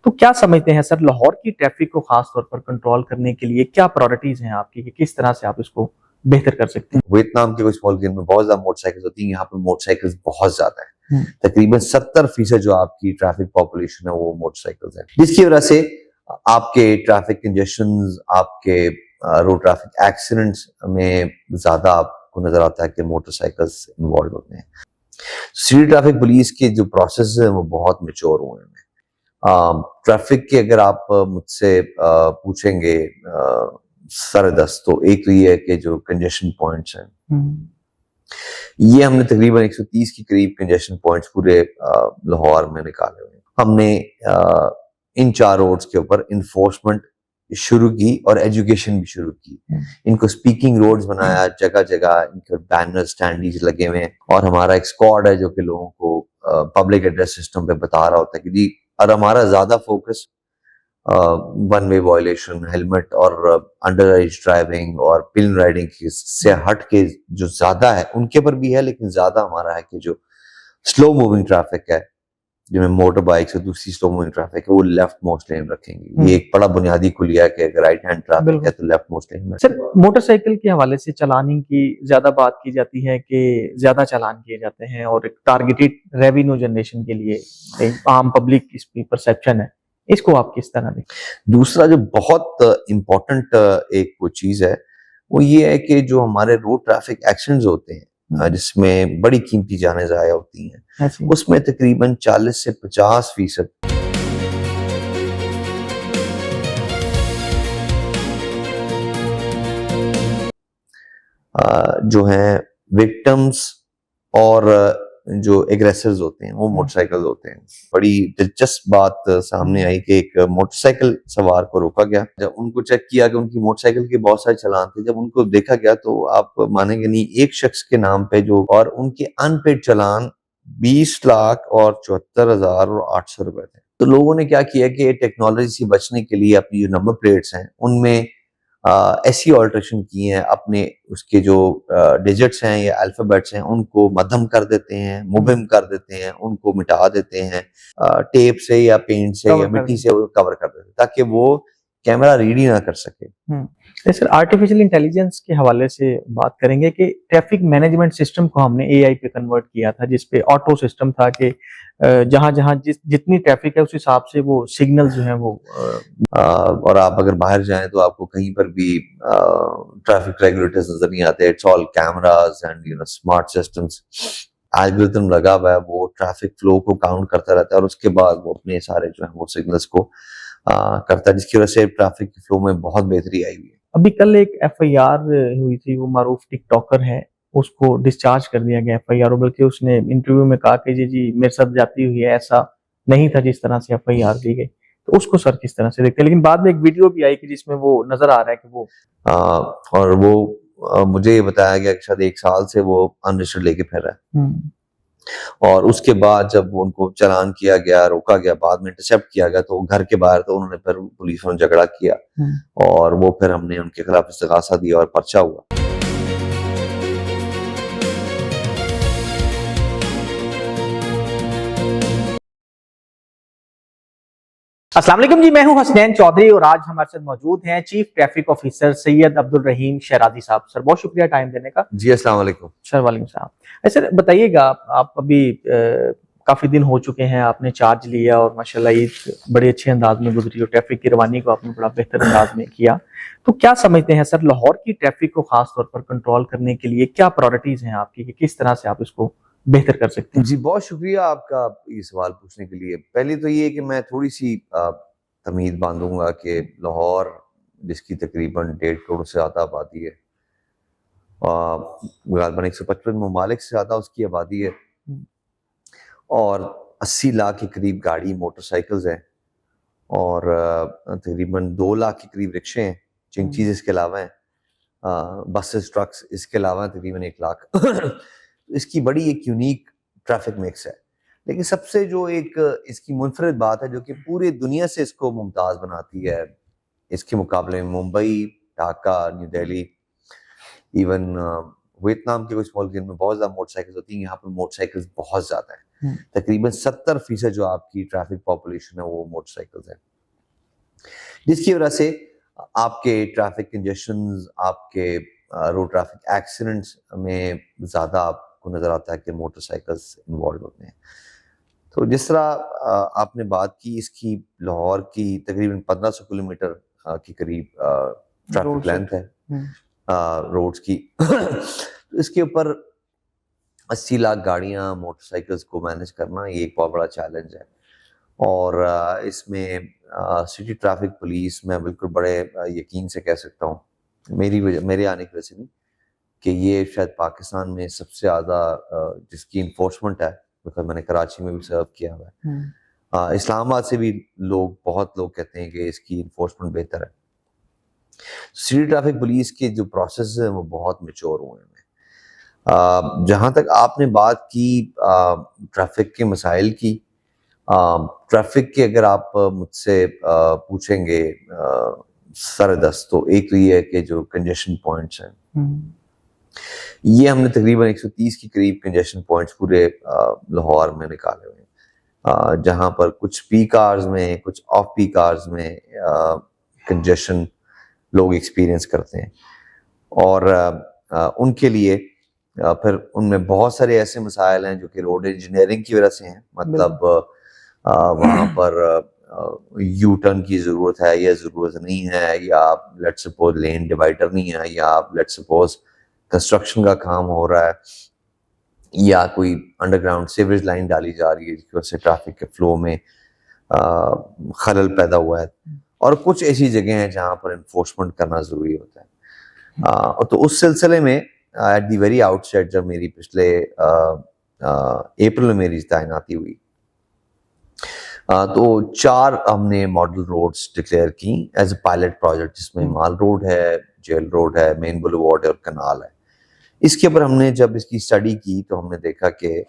तो क्या समझते हैं सर, लाहौर की ट्रैफिक को खास तौर पर कंट्रोल करने के लिए क्या प्रायोरिटीज हैं आपकी कि किस तरह से आप इसको बेहतर कर सकते हैं? वियतनाम के कुछ मुल्क में बहुत ज्यादा मोटरसाइकिल होती हैं, यहाँ पे मोटरसाइकिल बहुत ज्यादा है। हम्म। तकरीबन 70% जो आपकी ट्रैफिक पॉपुलेशन है वो मोटरसाइकिल्स है, जिसकी वजह से आपके ट्रैफिक कंजेशन, आपके रोड ट्रैफिक एक्सीडेंट्स में ज्यादा आपको नजर आता है कि मोटरसाइकिल्स इन्वॉल्व होते हैं। सिटी ट्रैफिक पुलिस के जो प्रोसेस है वो बहुत मेच्योर हुए हैं। ट्रैफिक के अगर आप मुझसे पूछेंगे सारे 10, तो एक तो ये है कि जो कंजेशन पॉइंट्स हैं, ये हमने तकरीबन 130 के करीब कंजेशन पॉइंट्स पूरे लाहौर में निकाले हुए हैं। हमने इन 4 रोड्स के ऊपर इन्फोर्समेंट शुरू की और एजुकेशन भी शुरू की। इनको स्पीकिंग रोड्स बनाया, जगह जगह इनके बैनर स्टैंडीज लगे हुए हैं, और हमारा एक स्क्वाड है जो कि लोगों को पब्लिक एड्रेस सिस्टम पे बता रहा होता है कि जी, और हमारा ज्यादा focus one way violation, helmet और अंडर एज ड्राइविंग और पिन राइडिंग से हट के जो ज्यादा है उनके पर भी है, लेकिन ज्यादा हमारा है कि जो स्लो मूविंग ट्रैफिक है, जिनमें मोटर बाइक से दूसरी स्लो मूविंग ट्रैफिक है, वो लेफ्ट मोस्ट लेन रखेंगे। ये एक बड़ा बुनियादी कुलिया है कि अगर राइट हैंड ट्रैफिक है तो लेफ्ट मोस्ट लेन में। सर, मोटरसाइकिल के हवाले से चलानिंग की ज्यादा बात की जाती है कि ज्यादा चालान किए जाते हैं और एक टारगेटेड रेवेन्यू जनरेशन के लिए एक आम पब्लिक इसकी परसेप्शन है, इसको आप किस तरह देखते हैं? दूसरा जो बहुत इम्पोर्टेंट एक वो चीज है वो ये है कि जो हमारे रोड ट्रैफिक एक्सीडेंट्स होते हैं जिसमें बड़ी कीमती जानें ज़ाया होती हैं, उसमें तकरीबन 40 से 50% जो हैं विक्टिम्स और जो एग्रेसर्स होते हैं वो मोटरसाइकिल होते हैं। बड़ी दिलचस्प बात सामने आई कि एक मोटरसाइकिल सवार को रोका गया। जब उनको चेक किया कि उनकी मोटरसाइकिल के बहुत सारे चालान थे, जब उनको देखा गया तो आप मानेंगे नहीं, एक शख्स के नाम पे जो और उनके अनपेड चालान 20,74,800 रुपए थे। तो लोगों ने क्या किया कि टेक्नोलॉजी से बचने के लिए अपनी जो नंबर प्लेट्स हैं उनमें ऐसी ऑल्ट्रेशन की हैं, अपने उसके जो डिजिट्स हैं या अल्फाबेट्स हैं उनको मध्यम कर देते हैं, मुबहिम कर देते हैं, उनको मिटा देते हैं, टेप से या पेंट से या मिट्टी से कवर कर देते हैं ताकि वो कैमरा रीड ही ना कर सके। सर, आर्टिफिशियल इंटेलिजेंस के हवाले से बात करेंगे कि ट्रैफिक मैनेजमेंट सिस्टम को हमने एआई पे कन्वर्ट किया था, जिसपे ऑटो सिस्टम था कि जहां जहां जितनी ट्रैफिक है उस हिसाब से वो सिग्नल जो है वो और आप अगर बाहर जाएं तो आपको कहीं पर भी ट्रैफिक रेगुलेटर्स नजर नहीं आते। It's all cameras and smart systems. Algorithm लगा हुआ है, वो ट्रैफिक फ्लो को काउंट करता रहता है और उसके बाद वो अपने सारे जो है वो सिग्नल्स को करता है, जिसकी वजह से ट्रैफिक के फ्लो में बहुत बेहतरी आई हुई है। अभी कल एक एफआईआर हुई थी, वो मारूफ टिकटॉकर है, उसको डिस्चार्ज कर दिया गया एफआईआर, बल्कि उसने इंटरव्यू में कहा कि जी मेरे साथ जाती हुई है, ऐसा नहीं था जिस तरह से एफआईआर दी गई। तो उसको सर किस तरह से देखते हैं? लेकिन बाद में एक वीडियो भी आई कि जिसमें वो नजर आ रहा है कि वो और वो मुझे ये बताया गया कि शायद 1 साल से वो अनरजिस्टर्ड लेके फिर रहा है। और उसके बाद जब उनको चालान किया गया, रोका गया, बाद में इंटरसेप्ट किया गया तो घर के बाहर, तो उन्होंने फिर पुलिस में झगड़ा किया और वो फिर हमने उनके खिलाफ इस्तिगासा दिया और पर्चा हुआ। अस्सलाम वालेकुम जी, मैं हूं हसनैन चौधरी और आज हमारे साथ मौजूद हैं chief traffic officer Syed Abdul Rahim Shahraji साहब। सर, बहुत शुक्रिया टाइम देने का। जी, अस्सलाम वालेकुम। सर वालेकुम सलाम। सर बताइएगा, आप अभी काफी दिन हो चुके हैं, आपने चार्ज लिया और माशाल्लाह ईद बड़े अच्छे अंदाज में गुजरी और ट्रैफिक की रवानी को आपने बड़ा बेहतर अंदाज में किया। तो क्या समझते हैं सर, लाहौर की ट्रैफिक को खास तौर पर कंट्रोल करने के लिए क्या प्रायोरिटीज हैं आपकी कि किस तरह से आप इसको बेहतर कर सकते हैं? जी, बहुत शुक्रिया आपका ये सवाल पूछने के लिए। पहले तो ये कि मैं थोड़ी सी तमीज़ बांधूंगा कि लाहौर, जिसकी तकरीबन 1.5 करोड़ से ज़्यादा आबादी है, गालबन 155 ममालिक से ज़्यादा उसकी आबादी है और 80 लाख के करीब गाड़ी मोटरसाइकिल्स हैं और तकरीबन 2 लाख के करीब रिक्शे हैं, जिन चीज़ इसके अलावा हैं, बसेस, ट्रक्स इसके अलावा तकरीबन 1 लाख। इसकी बड़ी एक यूनिक ट्रैफिक मिक्स है। लेकिन सबसे जो एक इसकी मुनफरिद बात है जो कि पूरी दुनिया से इसको मुमताज़ बनाती है, इसके मुकाबले में Mumbai, Dhaka, new Delhi, even Vietnam के कुछ मुल्क में बहुत ज्यादा मोटरसाइकिल्स होती हैं, यहाँ पर मोटरसाइकिल्स बहुत ज्यादा है। हम्म। तकरीबन 70% जो आपकी ट्रैफिक पॉपुलेशन है वो मोटरसाइकिल्स है, जिसकी वजह से आपके ट्रैफिक कंजेशंस, आपके रोड ट्रैफिक एक्सीडेंट्स में ज्यादा आपको नजर आता है कि मोटरसाइकिल्स इन्वॉल्व होते हैं। तो जिस तरह आपने बात की इसकी, लाहौर की तकरीबन 1500 किलोमीटर के करीब ट्रैफिक लेंथ है रोड्स की। तो इसके ऊपर 80 लाख गाड़ियां, मोटरसाइकिल्स को मैनेज करना ये एक बहुत बड़ा चैलेंज है। और इसमें सिटी ट्रैफिक पुलिस मैं बिल्कुल बड़े यकीन से कह सकता हूँ, मेरे आने की वजह से नहीं, कि ये शायद पाकिस्तान में सबसे ज़्यादा जिसकी इन्फोर्समेंट है, बिकॉज मैंने कराची में भी सर्व किया हुआ है। इस्लामाबाद से भी बहुत लोग कहते हैं कि इसकी इन्फोर्समेंट बेहतर है। सिटी ट्रैफिक पुलिस के जो प्रोसेस है वो बहुत मैच्योर हुए हैं। जहाँ तक आपने बात की ट्रैफिक के मसाइल की, ट्रैफिक के अगर आप मुझसे पूछेंगे सरदस्त, तो एक तो ये है कि जो कंजेशन पॉइंट्स हैं, ये हमने तकरीबन 130 के करीब कंजेशन पॉइंट्स पूरे लाहौर में निकाले हुए हैं, जहाँ पर कुछ पीक आवर्स में, कुछ ऑफ पीक आवर्स में कंजेशन लोग एक्सपीरियंस करते हैं। और उनके लिए फिर उनमें बहुत सारे ऐसे मसाइल हैं जो कि रोड इंजीनियरिंग की वजह से हैं, मतलब वहाँ पर यू टर्न की ज़रूरत है या ज़रूरत नहीं है, या आप लेट्स सपोज लेन डिवाइडर नहीं है, या आप लेट्स सपोज कंस्ट्रक्शन का काम हो रहा है, या कोई अंडरग्राउंड सीवरेज लाइन डाली जा रही है जिसकी वजह से ट्रैफिक के फ्लो में खलल पैदा हुआ है। और कुछ ऐसी जगह हैं जहाँ पर इन्फोर्समेंट करना ज़रूरी होता है। तो उस सिलसिले में एट दी वेरी आउटसेट, जब मेरी पिछले अप्रैल में मेरी तैनाती हुई, तो 4 हमने मॉडल रोड्स डिक्लेयर की एज अ पायलट प्रोजेक्ट, जिसमें माल रोड है, जेल रोड है, मेन बुलवार्ड है और कनाल है। इसके ऊपर हमने जब इसकी स्टडी की तो हमने देखा कि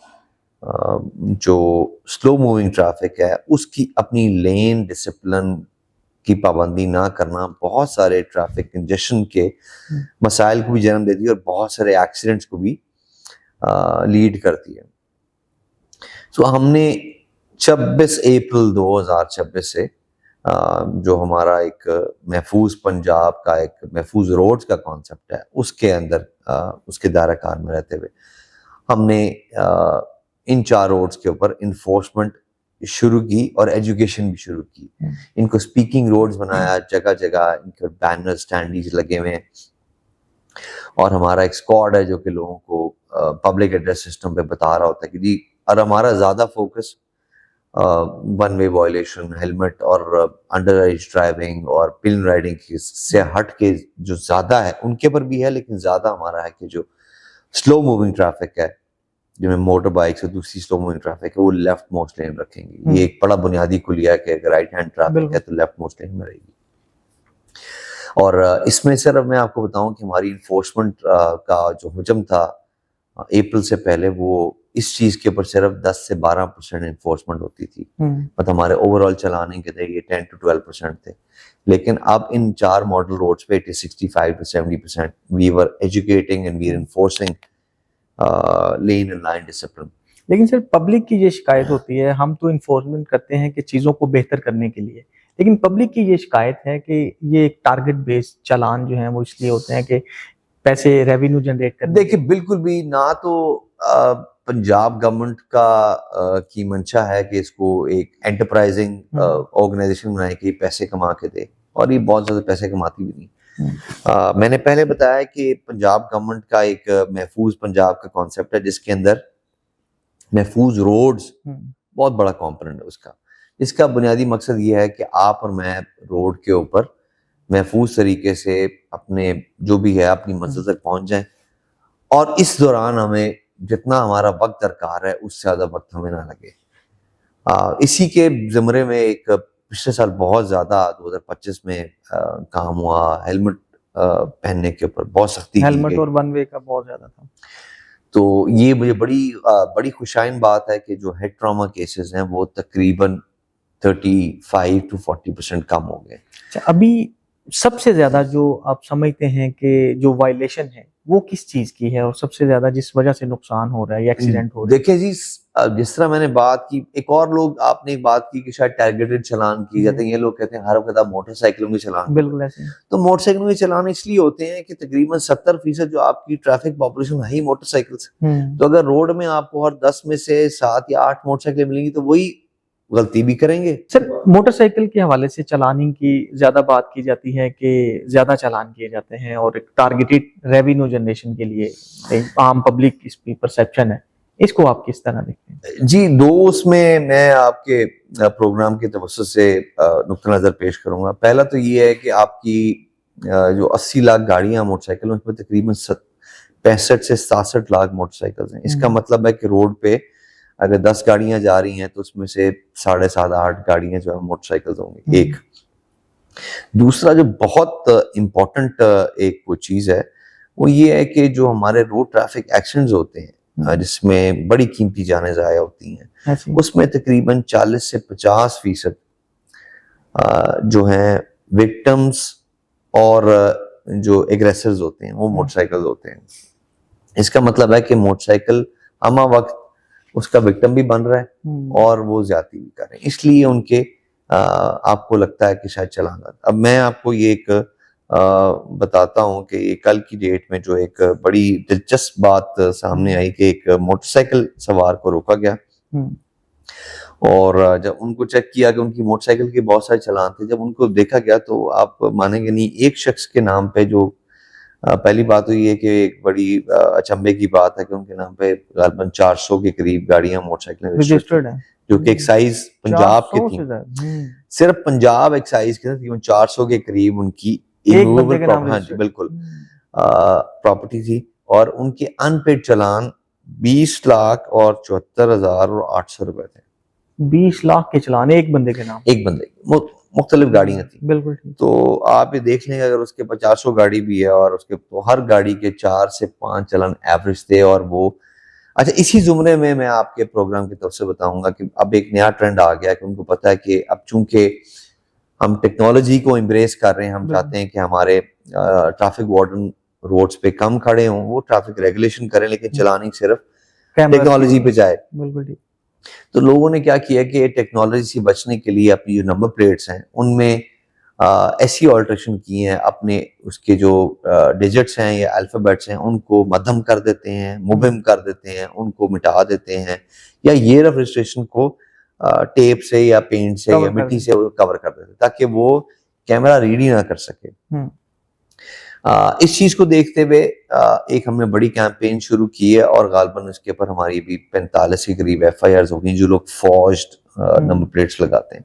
जो स्लो मूविंग ट्रैफिक है उसकी अपनी लेन डिसिप्लिन की पाबंदी ना करना बहुत सारे ट्रैफिक कंजेशन के मसाइल को भी जन्म देती है और बहुत सारे एक्सीडेंट्स को भी लीड करती है। तो हमने 26 अप्रैल 2026 से जो हमारा एक महफूज पंजाब का, एक महफूज रोड्स का कॉन्सेप्ट है, उसके अंदर उसके दायरा कार में रहते हुए हमने इन 4 रोड्स के ऊपर इन्फोर्समेंट शुरू की और एजुकेशन भी शुरू की। इनको स्पीकिंग रोड्स बनाया, जगह जगह इनके बैनर स्टैंडीज लगे हुए हैं, और हमारा एक स्क्वाड है जो कि लोगों को पब्लिक एड्रेस सिस्टम पे बता रहा होता है कि जी, और हमारा ज्यादा focus one way violation, helmet और अंडर एज ड्राइविंग और पिन राइडिंग से हट के जो ज्यादा है उनके पर भी है, लेकिन ज्यादा हमारा है कि जो स्लो मूविंग ट्रैफिक है, जिनमें मोटर बाइक से दूसरी स्लो मूविंग ट्रैफिक है, वो लेफ्ट मोस्ट लेन रखेंगे। ये एक बड़ा बुनियादी कुलिया है कि अगर राइट हैंड ट्रैफिक है तो लेफ्ट मोस्ट लेन में रहेगी। और इसमें सिर्फ मैं आपको बताऊं कि हमारी इन्फोर्समेंट का जो हुजम था अप्रैल से पहले, वो इस चीज के ऊपर सिर्फ 10 से 12% इन्फोर्समेंट होती थी। मतलब हमारे ओवरऑल चलाने के थे ये 10 to 12% थे, लेकिन अब इन 4 मॉडल रोड्स पे it is 65 to 70%। We were educating and we are enforcing lane and line discipline. लेकिन सर, पब्लिक की ये शिकायत होती है, हम तो इन्फोर्समेंट करते हैं कि चीज़ों को बेहतर करने के लिए, लेकिन पब्लिक की ये शिकायत है कि ये एक टारगेट बेस्ड चालान जो है वो इसलिए होते हैं कि पैसे, रेवेन्यू जनरेट करने। देखिए, बिल्कुल भी ना तो पंजाब गवर्नमेंट का की मंशा है कि इसको एक एंटरप्राइजिंग ऑर्गेनाइजेशन बनाए कि पैसे कमा के दे, और ये बहुत ज्यादा पैसे कमाती भी नहीं। मैंने पहले बताया कि पंजाब गवर्नमेंट का एक महफूज पंजाब का कॉन्सेप्ट है, जिसके अंदर महफूज रोड्स बहुत बड़ा कॉम्पोनेंट है उसका। इसका बुनियादी मकसद ये है कि आप और मैं रोड के ऊपर महफूज तरीके से अपने जो भी है अपनी मंजिल तक पहुंच जाएं, और इस दौरान हमें जितना हमारा वक्त दरकार है उससे ज्यादा वक्त हमें ना लगे। इसी के ज़मरे में एक पिछले साल बहुत ज्यादा 2025 में काम हुआ, हेलमेट पहनने के ऊपर बहुत सख्ती की गई। हेलमेट और वन वे का बहुत ज्यादा था। तो ये मुझे बड़ी खुशाइन बात है कि जो हेड ट्रॉमा केसेस हैं वो तकरीबन 35 to 40% कम हो गए। अभी सबसे ज्यादा जो आप समझते हैं कि जो वायलेशन है वो किस चीज की है और सबसे ज्यादा जिस वजह से नुकसान हो रहा है या एक्सीडेंट हो रहा है? देखिए जी, जिस तरह मैंने बात की, एक और लोग आपने एक बात की कि शायद टारगेटेड चालान किए जाते हैं। ये लोग कहते हैं हर वक्त आप मोटरसाइकिलों के चालान करो। बिल्कुल ऐसे ही। तो मोटरसाइकिलों के चालान इसलिए होते हैं कि तकरीबन 70% जो आपकी ट्रैफिक पॉपुलेशन है ही मोटरसाइकिल्स। तो अगर रोड में आपको हर 10 में से 7 या 8 मोटरसाइकिलें मिलेंगी तो वही गलती भी करेंगे। सर, मोटरसाइकिल के हवाले से चालानिंग की ज्यादा बात की जाती है कि ज्यादा चालान किए जाते हैं और एक टारगेटेड रेवेन्यू जनरेशन के लिए एक आम पब्लिक इसकी परसेप्शन है, इसको आप किस तरह देखते हैं? जी, दो उसमें मैं आपके प्रोग्राम के तवज्जो से नुक्ता नजर पेश करूंगा। पहला तो ये है कि आपकी जो 80 लाख गाड़ियां मोटरसाइकिल, उसमें तकरीबन 65 से 67 लाख मोटरसाइकिल्स हैं। इसका मतलब है कि रोड पे अगर 10 गाड़ियां जा रही हैं तो उसमें से 7.5-8 गाड़ियां जो है मोटरसाइकिल्स होंगी। एक दूसरा जो बहुत इम्पोर्टेंट एक वो चीज है, वो ये है कि जो हमारे रोड ट्रैफिक एक्सीडेंट्स होते हैं जिसमें बड़ी कीमती जानें ज़ाया होती हैं, उसमें तकरीबन 40 से 50% जो हैं विक्टिम्स और जो एग्रेसर्स होते हैं वो मोटरसाइकिल होते हैं। इसका मतलब है कि मोटरसाइकिल हमा वक्त उसका विक्टिम भी बन रहा है और वो ज्यादती भी कर रहे हैं, इसलिए उनके आपको लगता है कि शायद चालान। अब मैं आपको ये एक बताता हूं कि ये कल की डेट में जो एक बड़ी दिलचस्प बात सामने आई कि एक मोटरसाइकिल सवार को रोका गया और जब उनको चेक किया कि उनकी मोटरसाइकिल के बहुत सारे चालान थे, जब उनको देखा गया तो आप मानेंगे नहीं, एक शख्स के नाम पे जो पहली बात तो ये कि एक बड़ी अचंभे की बात है कि उनके नाम पे तकरीबन 400 के करीब गाड़ियां मोटरसाइकिलें रजिस्टर्ड है, जो कि एक्साइज पंजाब की थी। सिर्फ पंजाब एक्साइज के तकरीबन 400 के करीब उनकी इमूवेबल प्रॉपर्टी, बिल्कुल प्रॉपर्टी थी और उनके अनपेड चालान 20,74,800 रुपए थे। 20 लाख के चालान एक बंदे के नाम, एक बंदे, मुख्तलिफ गाड़ियां थी। बिल्कुल। तो आप ये देख लेंगे, अगर उसके 400 गाड़ी भी है और उसके तो हर गाड़ी के 4 से 5 चालान एवरेज थे। और वो अच्छा, इसी जुमरे में मैं आपके प्रोग्राम की तरफ से बताऊंगा कि अब एक नया ट्रेंड आ गया कि उनको पता है कि अब चूंकि हम टेक्नोलॉजी को एम्ब्रेस कर रहे हैं, हम चाहते हैं कि हमारे ट्रैफिक वार्डन रोड्स पे कम खड़े हों, वो ट्रैफिक रेगुलेशन करें, लेकिन चलानी सिर्फ टेक्नोलॉजी पे जाए। बिल्कुल ठीक। तो लोगों ने क्या किया कि टेक्नोलॉजी से बचने के लिए अपनी जो नंबर प्लेट्स हैं उनमें ऐसी ऑल्ट्रेशन की हैं, अपने उसके जो डिजिट्स हैं या अल्फाबेट्स हैं उनको मध्यम कर देते हैं, मुबहिम कर देते हैं, उनको मिटा देते हैं, या ईयर ऑफ रजिस्ट्रेशन को टेप से या पेंट से या मिट्टी से कवर कर देते हैं ताकि वो कैमरा रीड ही ना कर सके। इस चीज को देखते हुए एक हमने बड़ी कैंपेन शुरू की है और गालबन इसके ऊपर हमारी भी 45 के करीब FIRs हो गई जो लोग फॉर्ज्ड नंबर प्लेट्स लगाते हैं।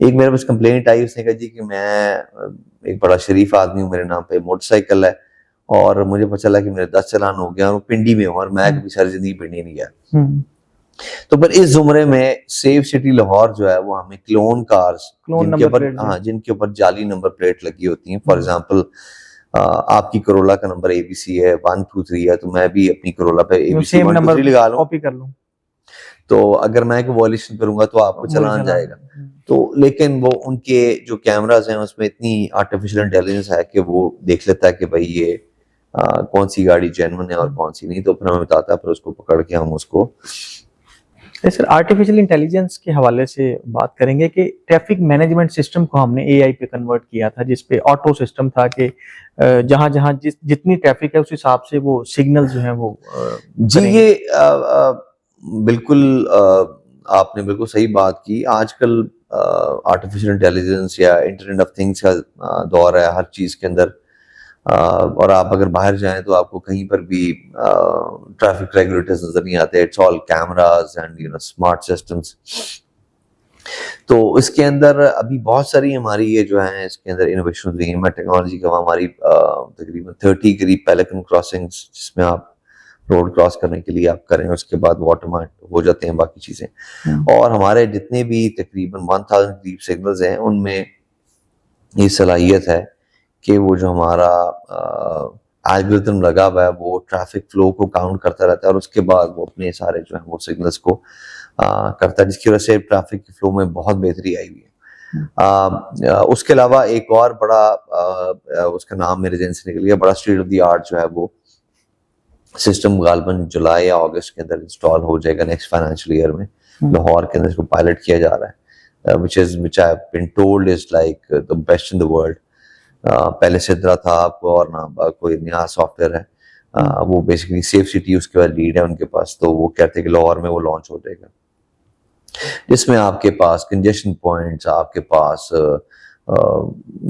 एक मेरे पास कंप्लेंट आई, उसने कहा जी कि मैं एक बड़ा शरीफ आदमी हूँ, मेरे नाम पे मोटरसाइकिल है और मुझे पता चला कि मेरे 10 चालान हो गया और पिंडी में हूँ और मैं कभी सारी जिंदगी पिंडी नहीं गया। तो पर इस जुमरे में सेव सिटी लाहौर जो है वो हमें क्लोन कार्स जिनके ऊपर जाली नंबर प्लेट लगी होती हैं, फॉर एग्जाम्पल आपकी करोला का नंबर ABC है 123 है, तो मैं भी अपनी करोला पे ABC 123 लगा लूं, कॉपी कर लूं, तो अगर मैं कोई वॉल्यूशन करूंगा तो आपको चलान जाएगा। तो लेकिन वो उनके जो कैमरास हैं उसमें इतनी आर्टिफिशियल इंटेलिजेंस है कि वो देख लेता है कि भाई ये कौन सी गाड़ी जेन्युइन है और कौन सी नहीं, तो फिर हमें बताता है, फिर उसको पकड़ के हम उसको। सर, आर्टिफिशियल इंटेलिजेंस के हवाले से बात करेंगे कि ट्रैफिक मैनेजमेंट सिस्टम को हमने AI पे कन्वर्ट किया था, जिसपे ऑटो सिस्टम था कि जहां जहां जितनी ट्रैफिक है उस हिसाब से वो सिग्नल जो है वो जी ये बिल्कुल आपने बिल्कुल सही बात की। आजकल आर्टिफिशियल इंटेलिजेंस या इंटरनेट ऑफ थिंग्स का दौर है हर चीज के अंदर, और आप अगर बाहर जाएं तो आपको कहीं पर भी ट्रैफिक रेगुलेटर्स नजर नहीं आते, it's all cameras and smart systems. तो इसके अंदर अभी बहुत सारी हमारी ये जो है इसके अंदर इनोवेशन हुई है। मैं टेक्नोलॉजी का हमारी तकरीबन 30 करीब पेलिकन क्रॉसिंग्स जिसमें आप रोड क्रॉस करने के लिए आप करें, उसके बाद वाटरमार्क हो जाते हैं बाकी चीजें, और हमारे जितने भी तकरीबन 1000 करीब सिग्नल्स हैं उनमें ये सलाहियत है कि वो जो हमारा एल्गोरिथम लगा हुआ है वो ट्रैफिक फ्लो को काउंट करता रहता है और उसके बाद वो अपने सारे जो है वो सिग्नल्स को करता है, जिसकी वजह से ट्रैफिक के फ्लो में बहुत बेहतरी आई हुई है। उसके अलावा एक और बड़ा उसका नाम मेरे जेहन से निकल गया, बड़ा स्टेट ऑफ द आर्ट जो है वो सिस्टम गालबन जुलाई या अगस्त के अंदर इंस्टॉल हो जाएगा नेक्स्ट फाइनेंशियल ईयर में। लाहौर के अंदर इसको पायलट किया जा रहा है, which I have been told is like the best in the world। पहले सिद्रा था, आपको और ना कोई नया सॉफ्टवेयर है, वो बेसिकली सेफ सिटी उसके बाद लीड है उनके पास, तो वो कहते हैं कि लाहौर में वो लॉन्च हो जाएगा, जिसमें आपके पास कंजेशन पॉइंट्स, आपके पास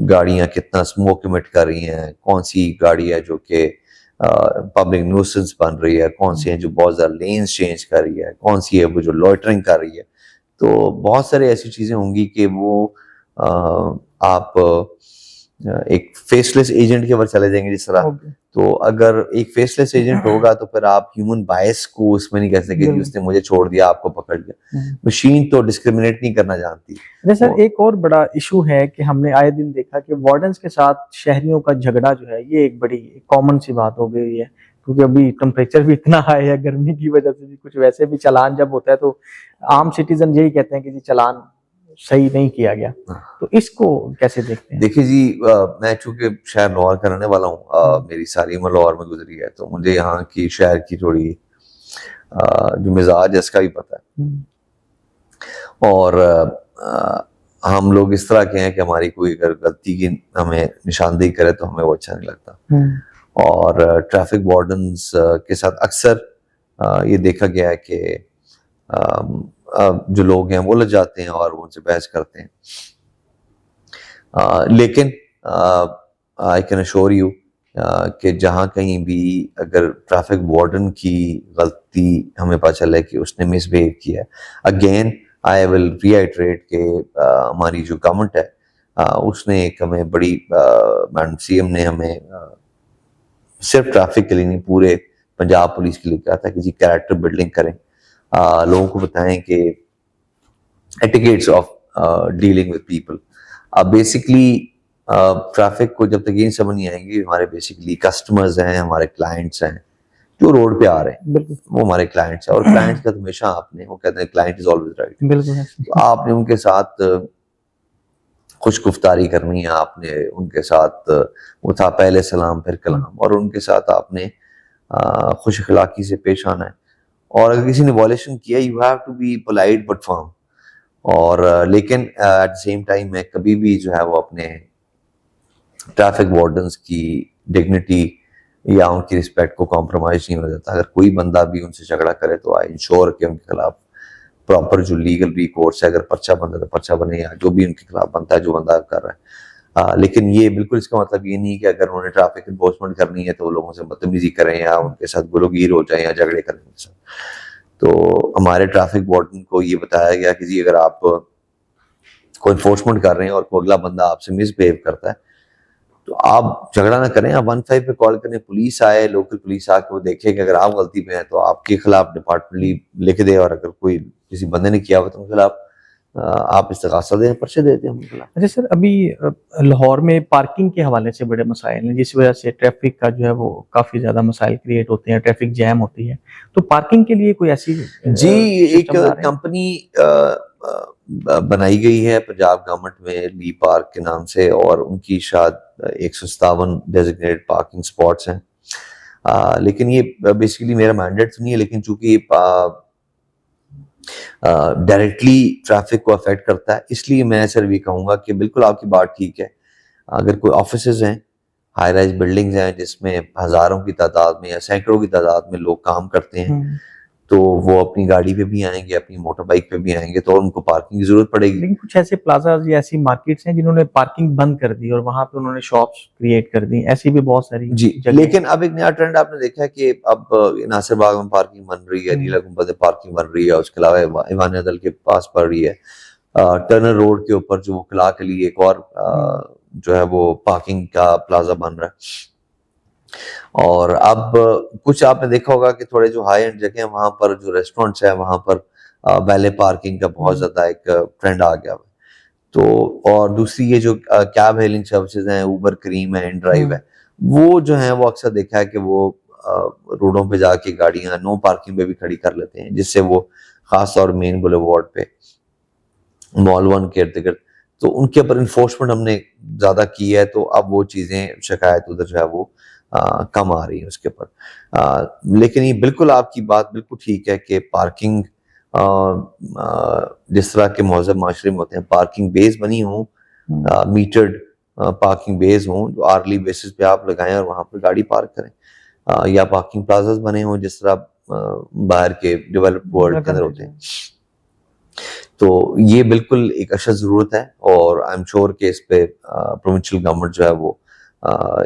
गाड़ियां कितना स्मोक इमिट कर रही हैं, कौन सी गाड़ी है जो कि पब्लिक न्यूसेंस बन रही है, कौन सी है जो बहुत ज़्यादा लेन्स चेंज कर रही है, कौन सी है वो जो लॉइटरिंग कर रही है। तो बहुत सारे ऐसी चीज़ें होंगी कि वो आप एक फेसलेस एजेंट के ऊपर चले जाएंगे जिस तरह। तो अगर एक फेसलेस एजेंट होगा तो फिर आप ह्यूमन बायस को उसमें नहीं कह सकते कि उसने मुझे छोड़ दिया, आपको पकड़ लिया। मशीन तो डिस्क्रिमिनेट नहीं करना जानती। सर एक और बड़ा इशू है कि हमने आए दिन देखा कि वार्डन्स के साथ शहरियों का झगड़ा जो है ये एक बड़ी कॉमन सी बात हो गई है, क्योंकि अभी टेम्परेचर भी इतना हाई है, गर्मी की वजह से भी कुछ वैसे भी चालान जब होता है तो आम सिटीजन यही कहते हैं कि जी चालान सही नहीं किया गया। तो इसको कैसे देखते हैं? देखिए जी, मैं चूंकि शहर लाहौर का रहने वाला हूँ, मेरी सारी उम्र लाहौर में गुजरी है, तो मुझे यहाँ की शहर की थोड़ी जो मिजाज है इसका भी पता है। और हम लोग इस तरह के हैं कि हमारी कोई अगर गलती की हमें निशानदेही करे तो हमें वो अच्छा नहीं लगता। और ट्रैफिक वार्डन्स के साथ अक्सर ये देखा गया है कि जो लोग हैं वो लग जाते हैं और उनसे बहस करते हैं। लेकिन आई कैन अश्योर यू कि जहाँ कहीं भी अगर ट्रैफिक वार्डन की गलती हमें पता चले कि उसने मिसबिहेव किया है, अगेन आई विल रीआइटरेट कि हमारी जो गवर्नमेंट है उसने एक हमें बड़ी मैडम सीएम ने हमें सिर्फ ट्रैफिक के लिए नहीं पूरे पंजाब पुलिस के लिए कहा था कि जी कैरेक्टर बिल्डिंग करें, लोगों को बताएं कि etiquettes of dealing with people. अब बेसिकली ट्रैफिक को जब तक ये समझ नहीं आएंगे हमारे बेसिकली कस्टमर्स हैं, हमारे क्लाइंट्स हैं जो रोड पे आ रहे हैं, वो हमारे क्लाइंट्स हैं। और क्लाइंट्स का हमेशा आपने, वो कहते हैं क्लाइंट इज ऑलवेज राइट, तो आपने उनके साथ खुश गुफ्तारी करनी है, आपने उनके साथ वो था पहले सलाम फिर कलाम, और उनके साथ आपने खुश अखलाकी से पेश आना है। और अगर किसी ने वॉयलेशन किया, you have to be polite but firm. और लेकिन एट द सेम टाइम मैं कभी भी जो है वो अपने ट्रैफिक वार्डन्स की डिग्निटी या उनकी रिस्पेक्ट को कॉम्प्रोमाइज नहीं हो जाता। अगर कोई बंदा भी उनसे झगड़ा करे तो आई इंश्योर कि उनके खिलाफ प्रॉपर जो लीगल रिकोर्स है, अगर पर्चा बनता है तो पर्चा बने, या जो भी उनके खिलाफ बनता है जो बंदा कर रहा है। लेकिन ये बिल्कुल इसका मतलब ये नहीं कि अगर उन्होंने ट्रैफिक इन्फोर्समेंट करनी है तो वो लोगों से बदतमीजी करें या उनके साथ गुलोगीर हो जाए या झगड़े करें उनके साथ। तो हमारे ट्रैफिक वार्डन को ये बताया गया कि जी अगर आप कोई इन्फोर्समेंट कर रहे हैं और कोई अगला बंदा आपसे मिसबिहेव करता है तो आप झगड़ा ना करें, आप 15 पे कॉल करें, पुलिस आए, लोकल पुलिस आके वो देखे कि अगर आप गलती पे हैं तो आपके खिलाफ डिपार्टमेंटली लिख दे, और अगर कोई किसी बंदे ने किया हुआ तो उनके खिलाफ आप इस्तिगासा दें, पर्चे देते हैं। अच्छा सर, अभी लाहौर में पार्किंग के हवाले से बड़े मसाइल हैं, जिस वजह से ट्रैफिक का जो है वो काफी ज्यादा मसाइल क्रिएट होते हैं, ट्रैफिक जैम होती है। तो पार्किंग के लिए कोई ऐसी जी एक कंपनी बनाई गई है पंजाब गवर्नमेंट में ली पार्क के नाम से, और उनकी शायद 157 डेजिग्नेटेड पार्किंग स्पॉट्स हैं। लेकिन ये बेसिकली मेरा मैंडेट तो नहीं है, लेकिन चूंकि डायरेक्टली ट्रैफिक को अफेक्ट करता है, इसलिए मैं सिर्फ ये कहूँगा कि बिल्कुल आपकी बात ठीक है। अगर कोई ऑफिसेज हैं, हाई राइज बिल्डिंग्स हैं जिसमें हजारों की तादाद में या सैकड़ों की तादाद में लोग काम करते हैं, तो वो अपनी गाड़ी पे भी आएंगे, अपनी मोटर बाइक पे भी आएंगे, तो उनको पार्किंग की जरूरत पड़ेगी। लेकिन कुछ ऐसे प्लाजा या ऐसी मार्केट्स हैं जिन्होंने पार्किंग बंद कर दी और वहां पे उन्होंने शॉप्स क्रिएट कर दी, ऐसी भी बहुत सारी जी। लेकिन अब एक नया ट्रेंड आपने देखा है कि अब नासिर बाग में पार्किंग बन रही है, नीला गुंबद में पार्किंग बन रही है, उसके अलावा ईवान अदल के पास पड़ रही है, टर्नर रोड के ऊपर जो किला के लिए एक और जो है वो पार्किंग का प्लाजा बन रहा है। और अब कुछ आपने देखा होगा कि थोड़े जो हाई एंड जगह वहां पर जो रेस्टोरेंट्स है वहां पर वैले पार्किंग का बहुत ज्यादा एक ट्रेंड आ गया है। तो और दूसरी ये जो कैब हेलिंग सर्विसेज हैं, उबर क्रीम है, इनड्राइव है, वो जो है वो अक्सर देखा है कि वो रोडों पे जाके गाड़ियां नो पार्किंग पे भी खड़ी कर लेते हैं, जिससे वो खास तौर मेन बुलेवार्ड पे मॉल 1 के इर्द गिर्द, तो उनके ऊपर इन्फोर्समेंट हमने ज्यादा की है। तो अब वो चीजें शिकायत उधर जो है वो कम आ रही है उसके ऊपर। लेकिन ये बिल्कुल आपकी बात बिल्कुल ठीक है कि पार्किंग जिस तरह के महज़ब माशरे में होते हैं, पार्किंग बेस बनी हो, मीटर्ड पार्किंग बेस हो जो आर्ली बेसिस पे आप लगाएं और वहां पर गाड़ी पार्क करें, या पार्किंग प्लाजास बने हो जिस तरह बाहर के डेवलप्ड वर्ल्ड के अंदर होते हैं। तो ये बिल्कुल एक अशद जरूरत है और आई एम श्योर कि इस पे प्रोविंशियल गवर्नमेंट जो है वो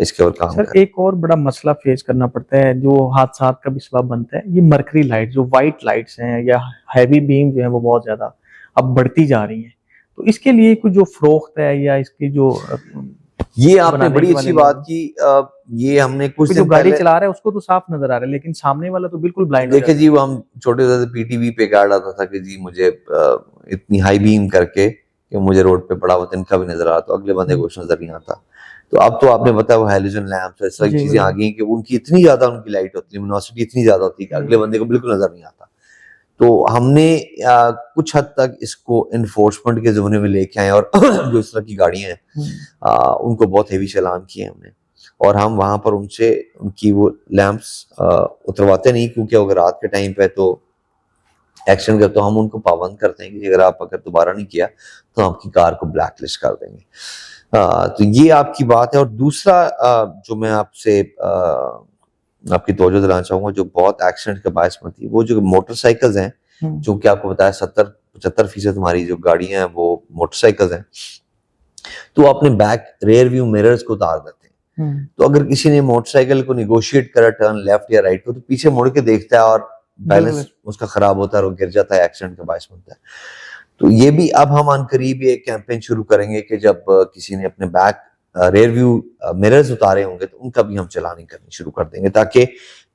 इसके ऊपर काम सर एक और बड़ा मसला फेस करना पड़ता है जो हादसात का भी सबब बनता है, ये मरकरी लाइट जो वाइट लाइट्स हैं या हैवी बीम जो है वो बहुत ज्यादा अब बढ़ती जा रही हैं। तो इसके लिए कुछ जो फरोख्त है या इसकी जो ये आपने बड़ी अच्छी बात की। ये हमने कुछ जो गाड़ी चला रहा है उसको तो साफ नजर आ रहा है लेकिन सामने वाला तो बिल्कुल ब्लाइंड। देखिए जी, वो हम छोटे होते पीटीवी पे गार्ड आता था कि जी मुझे इतनी हाई बीम करके कि मुझे रोड पे बड़ा वतन का भी नजर आ, तो अगले बंदे को कुछ नजर नहीं आता। तो अब तो आपने बताया वो हैलोजन लैंप इस तरह की चीजें आ गई कि उनकी इतनी ज्यादा उनकी लाइट होती है, लुमिनोसिटी इतनी ज्यादा होती है कि अगले बंदे को बिल्कुल नजर नहीं आता। तो हमने कुछ हद तक इसको इन्फोर्समेंट के ज़माने में लेके आए और जो इस तरह की गाड़ियां हैं उनको बहुत हेवी चालान किए हमने, और हम वहां पर उनसे उनकी वो लैंप्स उतरवाते नहीं, क्योंकि अगर रात के टाइम पे तो एक्शन करते तो हम उनको पाबंद करते हैं कि अगर आप अगर दोबारा नहीं किया तो आपकी कार को ब्लैक लिस्ट कर देंगे। तो ये आपकी बात है। और दूसरा जो मैं आपसे आपकी तवज्जो दिलाना चाहूंगा जो बहुत एक्सीडेंट का बायस बनती है, वो जो मोटरसाइकिल्स हैं, जो कि आपको बताया 70-75% हमारी जो गाड़ियां हैं वो मोटरसाइकिल्स हैं, तो अपने बैक रेयर व्यू मिरर्स को उतार देते हैं। तो अगर किसी ने मोटरसाइकिल को निगोशिएट करा टर्न लेफ्ट या राइट को, तो पीछे मुड़ के देखता है और बैलेंस उसका खराब होता है और गिर जाता है, एक्सीडेंट का बायस बनता है। तो ये भी अब हम अनकरीब एक कैंपेन शुरू करेंगे कि जब किसी ने अपने बैक रेयर व्यू मिरर्स उतारे होंगे तो उनका भी हम चलानी करनी शुरू कर देंगे, ताकि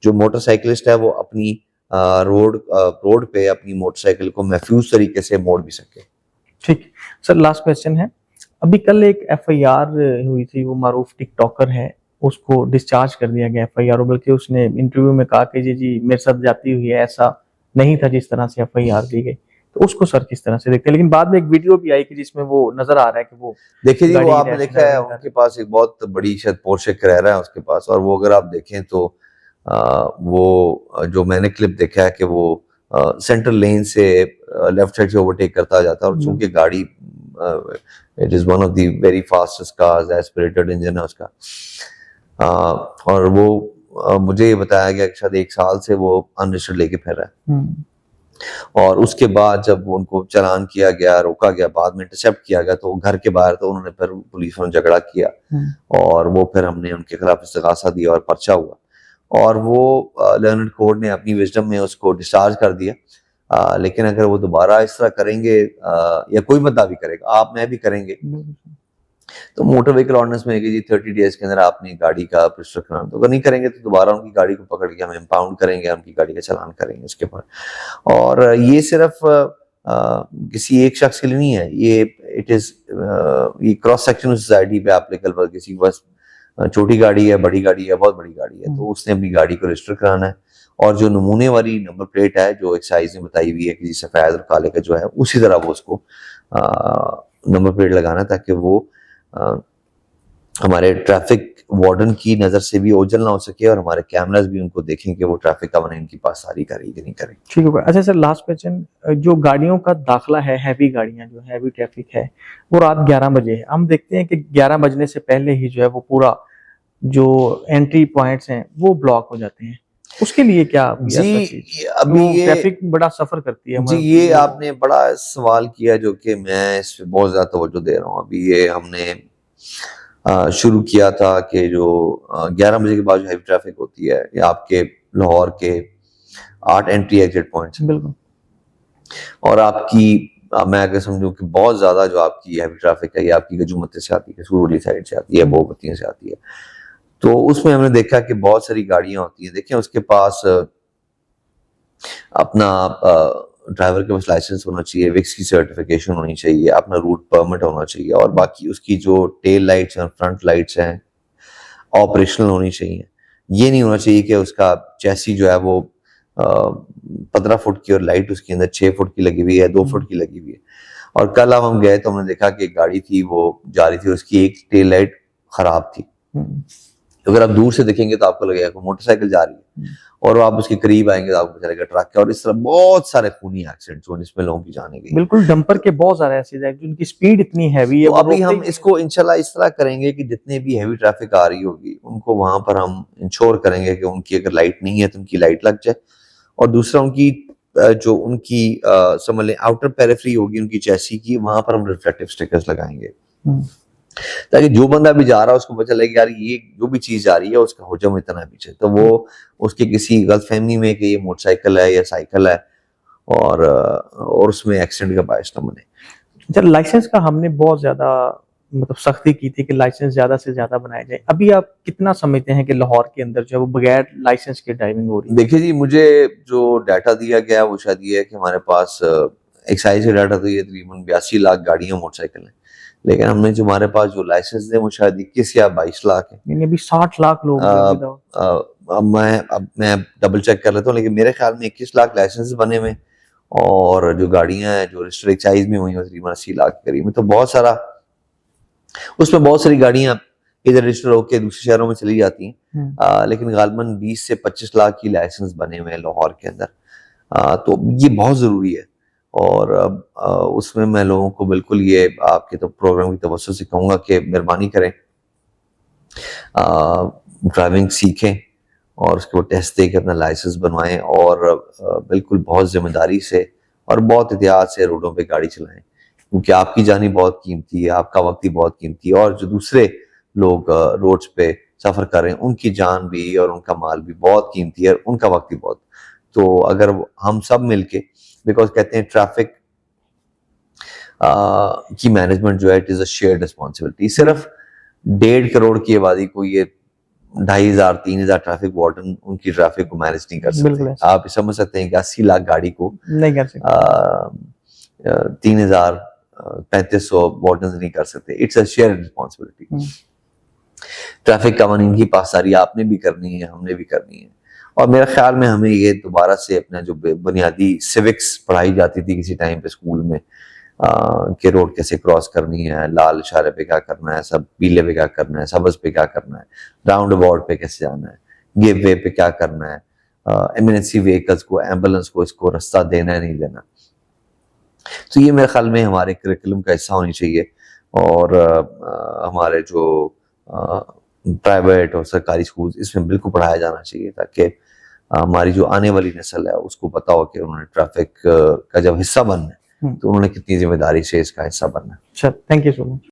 जो मोटरसाइकिलिस्ट है वो अपनी रोड पे अपनी मोटरसाइकिल को महफूज तरीके से मोड़ भी सके। ठीक सर, लास्ट क्वेश्चन है। अभी कल एक एफआईआर हुई थी, वो मारूफ टिकटॉकर है, उसको डिस्चार्ज कर दिया गया एफआईआर, बल्कि उसने इंटरव्यू में कहा कि जी मेरे साथ जाती हुई है, ऐसा नहीं था जिस तरह से एफआईआर दी गई। तो उसको सर किस तरह से देखते हैं? लेकिन बाद में एक वीडियो भी आई कि जिसमें वो नजर आ रहा है कि वो देखिए जी, वो आपने देखा है उनके पास एक बहुत बड़ी शायद पोर्शे कैरेरा है उसके पास, और वो अगर आप देखें तो वो जो मैंने क्लिप देखा है कि वो सेंट्रल लेन से लेफ्ट साइड से ओवरटेक करता जाता है, और चूंकि गाड़ी it is one of the very fastest cars, aspirated engine है उसका, और वो मुझे ये बताया गया कि शायद 1 साल से वो अनरजिस्टर्ड लेके फिर रहा है। और उसके बाद जब उनको चालान किया गया, रोका गया, बाद में इंटरसेप्ट किया गया, तो घर के बाहर तो उन्होंने फिर पुलिस में झगड़ा किया और वो फिर हमने उनके खिलाफ इस्तगासा दिया और पर्चा हुआ, और वो लर्नड कोर्ट ने अपनी विजडम में उसको डिस्चार्ज कर दिया। लेकिन अगर वो दोबारा इस तरह करेंगे या कोई बंदा भी करेगा, आप मैं भी करेंगे, तो मोटर व्हीकल ऑर्डिनेंस में है कि जी 30 डेज के अंदर आपने गाड़ी का रजिस्टर कराना, तो अगर नहीं करेंगे तो दोबारा उनकी गाड़ी को पकड़ के हम इम्पाउंड करेंगे, उनकी गाड़ी का चालान करेंगे उसके ऊपर। और ये सिर्फ किसी एक शख्स के लिए नहीं है, ये इट इज ये क्रॉस सेक्शन सोसाइटी पे एप्लीकेबल। किसी बस छोटी गाड़ी है, बड़ी गाड़ी है, बहुत बड़ी गाड़ी है, तो उसने अपनी गाड़ी को रजिस्टर कराना है, और जो नमूने वाली नंबर प्लेट है जो एक्साइज में बताई हुई है कि सफेद और काले का जो है, उसी तरह वो उसको नंबर प्लेट लगाना है, ताकि वो हमारे ट्रैफिक वार्डन की नजर से भी ओझल ना हो सके और हमारे कैमरास भी उनको देखें कि वो ट्रैफिक का वन इनकी पासदारी करेगी कि नहीं करेगी। ठीक है। अच्छा सर, लास्ट क्वेश्चन, जो गाड़ियों का दाखला है, हैवी गाड़ियां जो हैवी ट्रैफिक है, वो रात 11 बजे है। हम देखते हैं कि 11 बजने से पहले ही जो है वो पूरा जो एंट्री पॉइंट्स हैं वो ब्लॉक हो जाते हैं। उसके लिए क्या जी अभी ये ट्रैफिक बड़ा सफर करती है जी, ये आपने बड़ा सवाल किया जो कि मैं इस पे बहुत ज्यादा तवज्जो दे रहा हूँ। अभी ये हमने शुरू किया था कि जो 11 बजे के बाद जो हैवी ट्रैफिक होती है, या आपके लाहौर के 8 एंट्री एग्जिट पॉइंट्स, बिल्कुल, और आपकी मैं अगर समझूं कि बहुत ज्यादा जो आपकी हैवी ट्रैफिक है ये आपकी गजूमती से आती है, सूरली साइड से आती है, बोबतियों से आती है, तो उसमें हमने देखा कि बहुत सारी गाड़ियां होती हैं। देखिए उसके पास अपना ड्राइवर के पास लाइसेंस होना चाहिए, विक्स की सर्टिफिकेशन होनी चाहिए, अपना रूट परमिट होना चाहिए, और बाकी उसकी जो टेल लाइट्स और फ्रंट लाइट्स हैं ऑपरेशनल होनी चाहिए। ये नहीं होना चाहिए कि उसका चैसी जो है वो 15 फुट की और लाइट उसके अंदर 6 फुट की लगी हुई है, 2 फुट की लगी हुई है। और कल अब हम गए तो हमने देखा कि एक गाड़ी थी वो जा रही थी, उसकी एक टेल लाइट खराब थी, अगर आप दूर से देखेंगे तो आपको लगेगा कि मोटरसाइकिल जा रही है, और आप उसके करीब आएंगे तो आपको चलेगा ट्रक है। और इस तरह बहुत सारे खूनी एक्सीडेंट्स हुए जिसमें लोगों की जाने गई। बिल्कुल, डंपर के बहुत ज्यादा ऐसे हैं जिनकी स्पीड इतनी हैवी है। तो अभी हम इसको इंशाल्लाह इस तरह करेंगे कि जितने भी हैवी ट्रैफिक आ रही होगी उनको वहां पर हम इंश्योर करेंगे कि उनकी अगर लाइट नहीं है तो उनकी लाइट लग जाए, और दूसरा उनकी जो उनकी समझ लें आउटर पेरिफेरी होगी उनकी चैसी की, वहां पर हम रिफ्लेक्टिव स्टिकर्स लगाएंगे ताकि जो बंदा भी जा रहा है उसको पता लगे यार ये जो भी चीज आ रही है उसका हुजम इतना है पीछे, तो वो उसके किसी गलतफहमी में कि ये मोटरसाइकिल है या साइकिल है और उसमें एक्सीडेंट का बायस न बने। जब लाइसेंस का हमने बहुत ज्यादा मतलब सख्ती की थी कि लाइसेंस ज्यादा से ज्यादा बनाए जाए, अभी आप कितना समझते हैं कि लाहौर के अंदर जो है वो बगैर लाइसेंस के ड्राइविंग हो रही है? देखिए जी, मुझे जो डाटा दिया गया है वो शायद ये है कि हमारे पास एक्साइज का डाटा तो ये तकरीबन 82 लाख गाड़ियां मोटरसाइकिल हैं, लेकिन हमने जो हमारे पास जो लाइसेंस है वो शायद 21 या 22 लाख है। यानी अभी 60 लाख लोग हैं without- अब मैं डबल चेक कर लेता हूँ, लेकिन मेरे ख्याल में 21 लाख लाइसेंस बने हुए, और जो गाड़ियां हैं जो रजिस्टर्ड एक्साइज में हुई हैं तकरीबन 80 लाख के करीब में। तो बहुत सारा, उसमें बहुत सारी गाड़ियां इधर रजिस्टर होकर दूसरे शहरों में चली जाती हैं, लेकिन गालबन 20 से 25 लाख की लाइसेंस बने हुए हैं लाहौर के अंदर। तो ये बहुत जरूरी है, और उसमें मैं लोगों को बिल्कुल ये आपके तो प्रोग्राम की तवज्जो से कहूंगा कि मेहरबानी करें, ड्राइविंग सीखें और उसके बाद टेस्ट दे के अपना लाइसेंस बनवाएं, और बिल्कुल बहुत जिम्मेदारी से और बहुत एहतियात से रोडों पे गाड़ी चलाएं, क्योंकि आपकी जान बहुत कीमती है, आपका वक्त ही बहुत कीमती है, और जो दूसरे लोग रोड्स पे सफर कर रहे हैं उनकी जान भी और उनका माल भी बहुत कीमती है, उनका वक्त भी बहुत। तो अगर हम सब मिलके, बिकॉज कहते हैं ट्रैफिक की मैनेजमेंट जो है it is a shared responsibility. सिर्फ 1.5 करोड़ की आबादी को ये 2,500-3,000 ट्रैफिक वार्डन उनकी ट्रैफिक को मैनेज नहीं कर सकते। आप समझ सकते हैं कि 80 लाख गाड़ी को नहीं कर सकते, 3,000-3,500 वार्डन नहीं कर सकते। It's a shared responsibility. Traffic कवानीन की पासदारी आपने भी करनी है, हमने भी करनी है, और मेरे ख्याल में हमें ये दोबारा से अपना जो बुनियादी सिविक्स पढ़ाई जाती थी किसी टाइम पे स्कूल में, कि रोड कैसे क्रॉस करनी है, लाल इशारे पे क्या करना है, सब पीले पे क्या करना है, सब्ज पे क्या करना है, राउंड अबाउट पे कैसे जाना है, गिव वे पे क्या करना है, इमरजेंसी व्हीकल्स को, एम्बुलेंस को इसको रास्ता देना है नहीं देना। तो ये मेरे ख्याल में हमारे करिकुलम का हिस्सा होनी चाहिए, और हमारे जो प्राइवेट और सरकारी स्कूल इसमें बिल्कुल पढ़ाया जाना चाहिए, ताकि हमारी जो आने वाली नस्ल है उसको पता हो कि उन्होंने ट्रैफिक का जब हिस्सा बनना है तो उन्होंने कितनी जिम्मेदारी से इसका हिस्सा बनना है। Thank you so much.